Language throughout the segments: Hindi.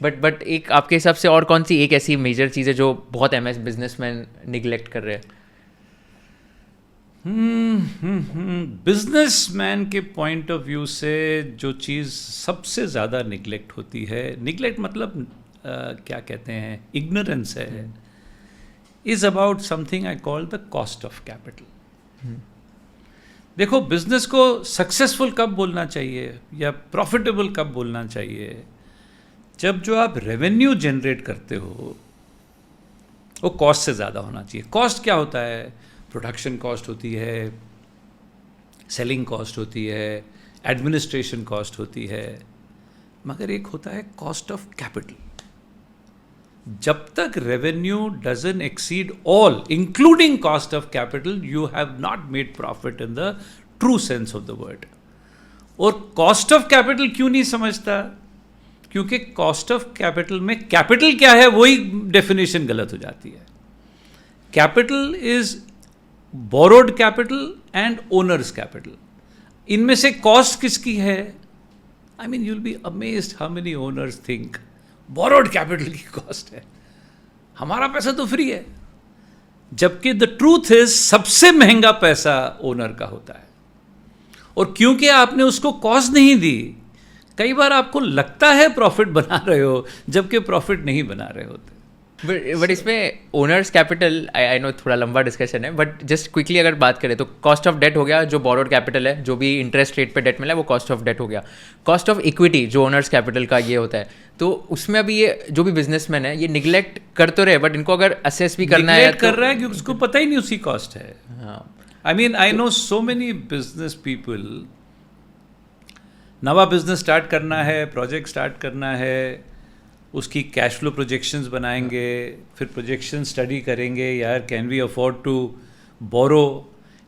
बट एक आपके हिसाब से और कौन सी एक ऐसी मेजर चीज़ है जो बहुत एमएस बिजनेसमैन निगलेक्ट कर रहे हैं? बिजनेसमैन के पॉइंट ऑफ व्यू से जो चीज़ सबसे ज़्यादा निगलेक्ट होती है, निगलेक्ट मतलब क्या कहते हैं, इग्नोरेंस है, is about something I call the cost of capital. देखो, बिजनेस को सक्सेसफुल कब बोलना चाहिए या प्रॉफिटेबल कब बोलना चाहिए? जब जो आप रेवेन्यू जनरेट करते हो वो कॉस्ट से ज़्यादा होना चाहिए. कॉस्ट क्या होता है? प्रोडक्शन कॉस्ट होती है, सेलिंग कॉस्ट होती है, एडमिनिस्ट्रेशन कॉस्ट होती है, मगर एक होता है कॉस्ट ऑफ कैपिटल. जब तक revenue doesn't exceed all including cost of capital, you have not made profit in the true sense of the word. और कॉस्ट ऑफ कैपिटल क्यों नहीं समझता? क्योंकि कॉस्ट ऑफ कैपिटल में कैपिटल क्या है वही डेफिनेशन गलत हो जाती है. Capital is borrowed capital and owners capital. इनमें से कॉस्ट किसकी है? I mean you will be amazed how many owners think borrowed capital की कॉस्ट है, हमारा पैसा तो फ्री है. जबकि द ट्रूथ इज सबसे महंगा पैसा ओनर का होता है. और क्योंकि आपने उसको कॉस्ट नहीं दी, कई बार आपको लगता है प्रॉफिट बना रहे हो जबकि प्रॉफिट नहीं बना रहे होते. बट इसमें ओनर्स कैपिटल, आई नो थोड़ा लंबा डिस्कशन है, बट जस्ट क्विकली अगर बात करें तो कॉस्ट ऑफ डेट हो गया, जो बोरोड कैपिटल है, जो भी इंटरेस्ट रेट पे डेट मिला है वो कॉस्ट ऑफ डेट हो गया. कॉस्ट ऑफ इक्विटी जो ओनर्स कैपिटल का ये होता है, तो उसमें अभी ये जो भी बिजनेसमैन है ये निगलेक्ट कर तो रहे, बट इनको अगर असेस भी करना है कर रहा है क्योंकि उसको पता ही नहीं उसकी कॉस्ट है. I mean I know so many business people, नवा बिजनेस स्टार्ट करना है, प्रोजेक्ट स्टार्ट करना है, उसकी कैश फ्लो प्रोजेक्शंस बनाएंगे, फिर प्रोजेक्शन स्टडी करेंगे, यार can we afford to borrow,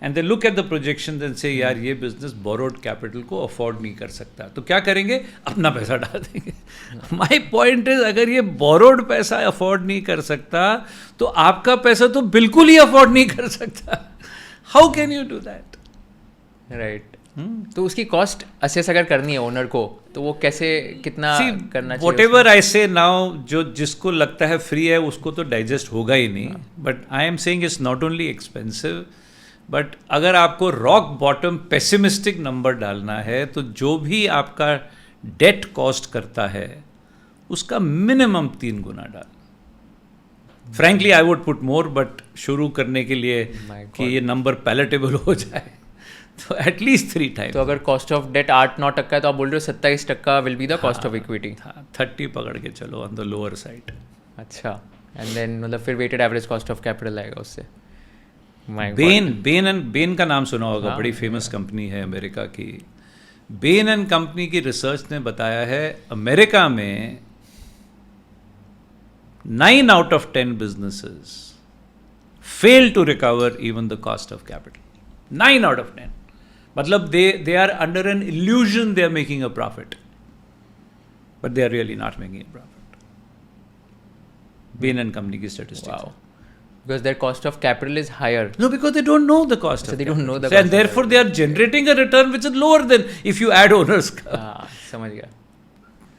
and they look at the projection and say यार ये बिजनेस बोरोड कैपिटल को अफोर्ड नहीं कर सकता, तो क्या करेंगे? अपना पैसा डाल देंगे. माय पॉइंट इज, अगर ये बोरोड पैसा अफोर्ड नहीं कर सकता तो आपका पैसा तो बिल्कुल ही अफोर्ड नहीं कर सकता. How can you do that? Right. तो उसकी कॉस्ट असेस अगर करनी है ओनर को, तो वो कैसे, कितना करना चाहिए? व्हाटएवर आई से नाउ, जो जिसको लगता है फ्री है उसको तो डाइजेस्ट होगा ही नहीं. But I am saying it's not only expensive, but अगर आपको रॉक बॉटम पेसिमिस्टिक नंबर डालना है तो जो भी आपका डेट कॉस्ट करता है उसका मिनिमम 3 गुना डाल. Frankly I would put more, but शुरू करने के लिए कि ये नंबर पैलेटेबल हो जाए तो एटलीस्ट 3 टाइम्स. तो अगर कॉस्ट ऑफ डेट 8-9% है तो आप बोल रहे हो 27% will be the cost of equity. 30 पकड़ के चलो ऑन द लोअर साइड. अच्छा. एंड देन मतलब फिर weighted average cost of capital आएगा उससे. बेन का नाम सुना होगा, बड़ी फेमस कंपनी है अमेरिका की. बेन एंड कंपनी की रिसर्च ने बताया है अमेरिका में 9 out of 10 businesses fail to recover even the cost of capital. 9 out of 10. मतलब they are under an illusion they are making a profit, but they are really not making a profit. Bain and Company की statistics. Wow. Because their cost of capital is higher. No, because they don't know the cost of they capital. don't know the So, cost. And therefore they are generating a return which is lower than if you add owners. समझ गया.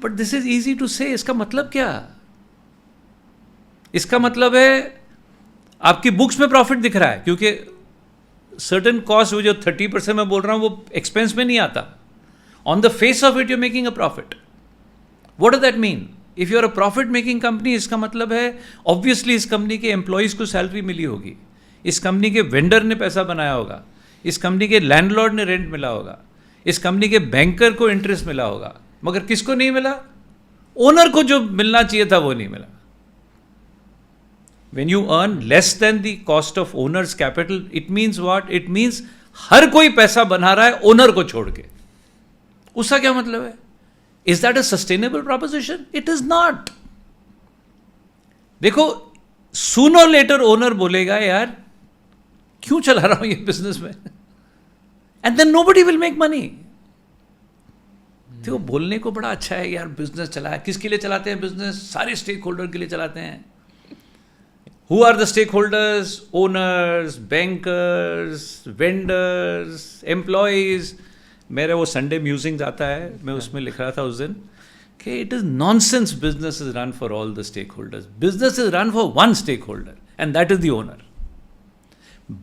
But this is easy to say. इसका मतलब क्या? इसका मतलब है आपकी बुक्स में प्रॉफिट दिख रहा है, क्योंकि सर्टेन कॉस्ट वो जो 30% मैं बोल रहा हूं वो एक्सपेंस में नहीं आता. On the face of it you making a profit. What does that mean? If you are a profit making company, इसका मतलब है ऑब्वियसली इस कंपनी के एम्प्लॉयज को सैलरी मिली होगी, इस कंपनी के वेंडर ने पैसा बनाया होगा, इस कंपनी के लैंडलॉर्ड ने रेंट मिला होगा, इस कंपनी के बैंकर को इंटरेस्ट मिला होगा, मगर किसको नहीं मिला? ओनर को जो मिलना चाहिए था वो नहीं मिला. When you earn less than the cost of owner's capital, it means what? It means हर कोई पैसा बना रहा है ओनर को छोड़ के. उसका क्या मतलब है? Is that a sustainable proposition? It is not. देखो, sooner or later ओनर बोलेगा यार क्यों चला रहा हूं ये बिजनेस में, and then nobody will make money. देखो, बोलने को बड़ा अच्छा है यार बिजनेस चला है. किसके लिए चलाते हैं बिजनेस? सारे स्टेक होल्डर के लिए चलाते हैं. Who are the stakeholders? Owners, bankers, vendors, employees. मेरा वो संडे म्यूजिंग्स आता है, मैं उसमें लिख रहा था उस दिन Okay, it is nonsense business is run for all the stakeholders. Business is run for one stakeholder, and that is the owner.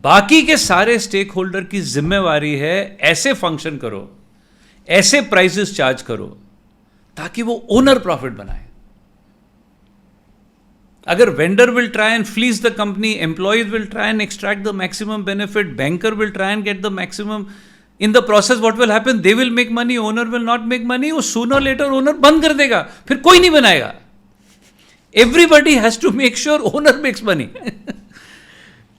बाकी के सारे स्टेक होल्डर की जिम्मेवारी है ऐसे फंक्शन करो, ऐसे प्राइसेस चार्ज करो ताकि वो ओनर प्रॉफिट बनाए. अगर vendor will try and fleece the company, employees will try and extract the maximum benefit, banker will try and get the maximum, in the process what will happen, they will make money, owner will not make money. वो सूनर लेटर ओनर बंद कर देगा, फिर कोई नहीं बनाएगा. Everybody has to make sure owner makes money.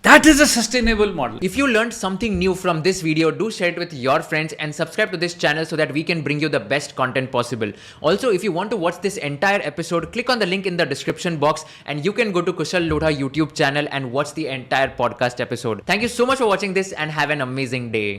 That is a sustainable model. If you learned something new from this video, do share it with your friends and subscribe to this channel so that we can bring you the best content possible. Also, if you want to watch this entire episode, click on the link in the description box and you can go to Kushal Lodha YouTube channel and watch the entire podcast episode. Thank you so much for watching this and have an amazing day.